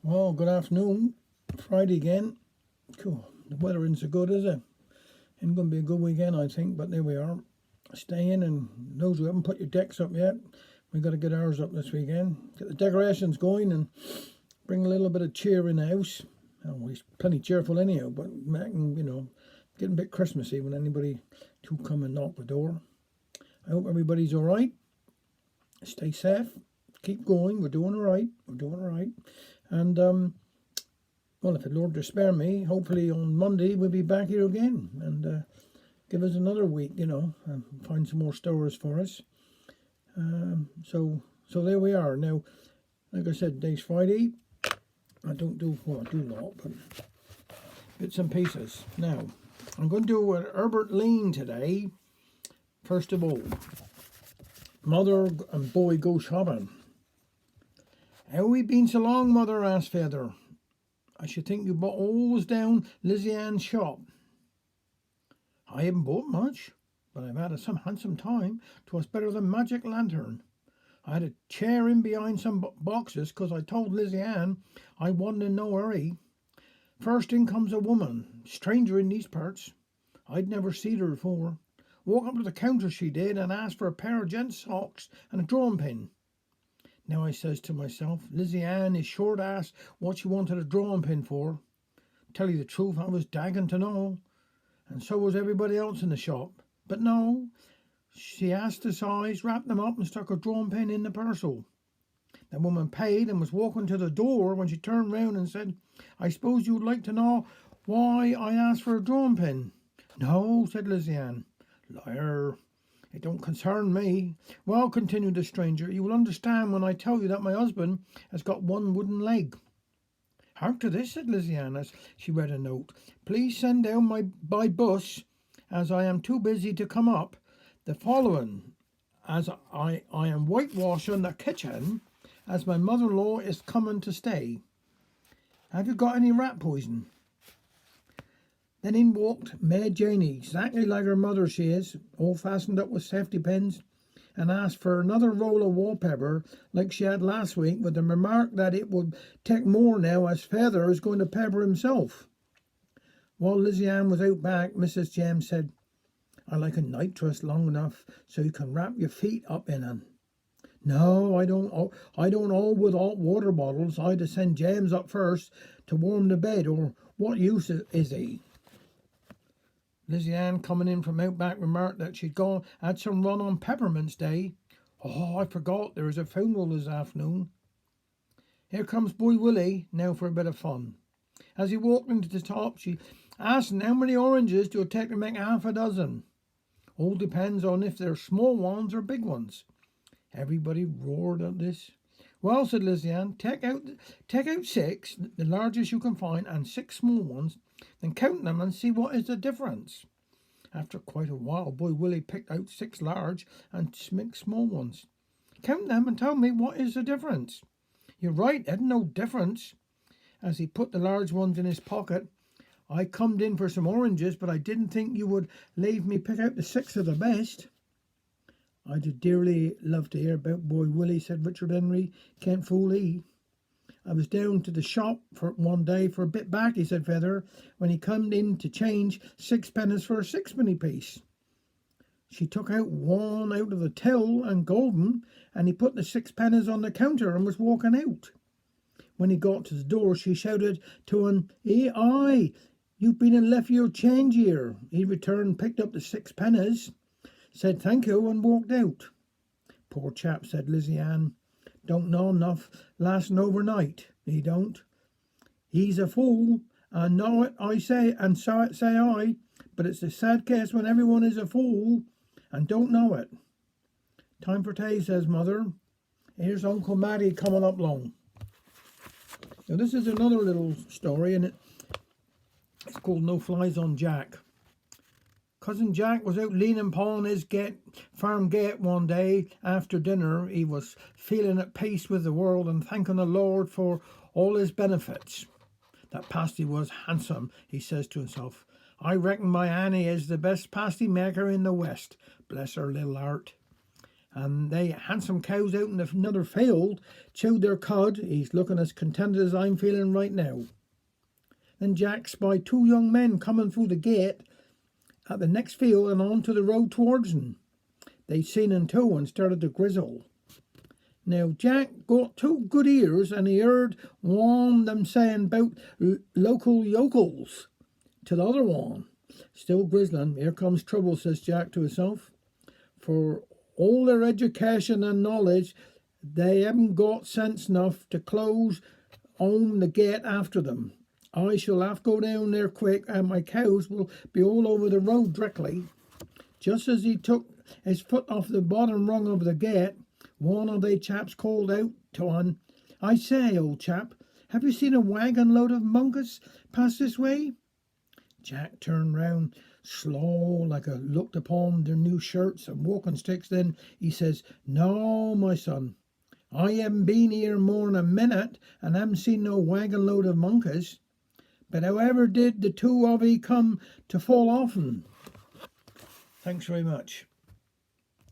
Well, good afternoon. Friday again. Cool. The weather isn't so good, is it? Ain't going to be a good weekend, I think, but there we are. Staying, and those who haven't put your decks up yet, we've got to get ours up this weekend. Get the decorations going and bring a little bit of cheer in the house. Oh, he's plenty cheerful anyhow, but making, getting a bit Christmassy when anybody to come and knock the door. I hope everybody's all right. Stay safe. Keep going. We're doing all right. And well, if the Lord to spare me, hopefully on Monday we'll be back here again and give us another week, and find some more stories for us. So there we are. Now, like I said, today's Friday. I don't do, well, I do a lot, but bits and pieces. Now, I'm going to do an Herbert Lean today. First of all, mother and boy go shopping. How we been so long, mother? Asked father. I should think you bought always down Lizzie Ann's shop. I haven't bought much, but I've had some handsome time. 'Twas better than magic lantern. I had a chair in behind some boxes, 'cause I told Lizzie Ann I wasn't in no hurry. First in comes a woman, stranger in these parts. I'd never seen her before. Walked up to the counter, she did, and asked for a pair of gents' socks and a drawing pin. Now I says to myself, Lizzie Ann is sure to ask what she wanted a drawing pin for. Tell you the truth, I was dagging to know, and so was everybody else in the shop. But no, she asked the size, wrapped them up, and stuck her drawing pin in the parcel. The woman paid and was walking to the door when she turned round and said, I suppose you'd like to know why I asked for a drawing pin? No, said Lizzie Ann. Liar. It don't concern me. Well, continued the stranger, you will understand when I tell you that my husband has got one wooden leg. Hark to this, said Lizzie Ann as she read a note. Please send down by bus, as I am too busy to come up, the following, as I am whitewashing the kitchen, as my mother-in-law is coming to stay. Have you got any rat poison? Then in walked Maid Janie, exactly like her mother she is, all fastened up with safety pins, and asked for another roll of wallpaper like she had last week, with the remark that it would take more now as father is going to pepper himself. While Lizzie Ann was out back, Mrs. James said, I like a night dress long enough so you can wrap your feet up in it. No, I don't all with hot water bottles. I'd send James up first to warm the bed, or what use is he? Lizzie Ann, coming in from out back, remarked that she'd had some run on Peppermint's Day. Oh, I forgot, there is a funeral this afternoon. Here comes Boy Willie, now for a bit of fun. As he walked into the top, she asked him how many oranges do it take to make half a dozen. All depends on if they're small ones or big ones. Everybody roared at this. Well, said Lizzie Ann, take out 6, the largest you can find, and 6 small ones, then count them and see what is the difference. After quite a while, Boy Willie picked out 6 large and 6 small ones. Count them and tell me what is the difference. You're right, there's no difference. As he put the large ones in his pocket, I comed in for some oranges, but I didn't think you would leave me pick out the 6 of the best. I'd dearly love to hear about Boy Willie, said Richard Henry. Can't fool he. I was down to the shop for one day for a bit back, he said Feather, when he come in to change 6 pennies for a 6penny piece. She took out one out of the till and golden, and he put the 6 pennies on the counter and was walking out. When he got to the door, she shouted to him, aye, you've been and left your change here. He returned, picked up the 6 pennies, said thank you, and walked out. Poor chap, said Lizzie Ann. Don't know enough lasting overnight, he don't. He's a fool, and know it I say, and so it say I, but it's a sad case when everyone is a fool and don't know it. Time for tea, says mother. Here's Uncle Matty coming up long. Now this is another little story, and it's called No Flies on Jack. Cousin Jack was out leaning upon his farm gate one day after dinner. He was feeling at peace with the world and thanking the Lord for all his benefits. That pasty was handsome, he says to himself. I reckon my Annie is the best pasty maker in the West. Bless her little heart. and they had some cows out in another field, chewed their cud. He's looking as contented as I'm feeling right now. Then Jack spied two young men coming through the gate at the next field and onto the road towards him. They seen him too and started to grizzle. Now Jack got two good ears, and he heard one them saying about local yokels to the other one. Still grizzling. Here comes trouble, says Jack to himself. For all their education and knowledge, they haven't got sense enough to close home the gate after them. I shall have to go down there quick, and my cows will be all over the road directly. Just as he took his foot off the bottom rung of the gate, one of they chaps called out to him, I say, old chap, have you seen a wagon load of monkeys pass this way? Jack turned round slow, like a looked upon their new shirts and walking sticks. Then he says, no, my son, I haven't been here more'n a minute and haven't seen no wagon load of monkeys. But however did the two of ye come to fall off 'em? Thanks very much.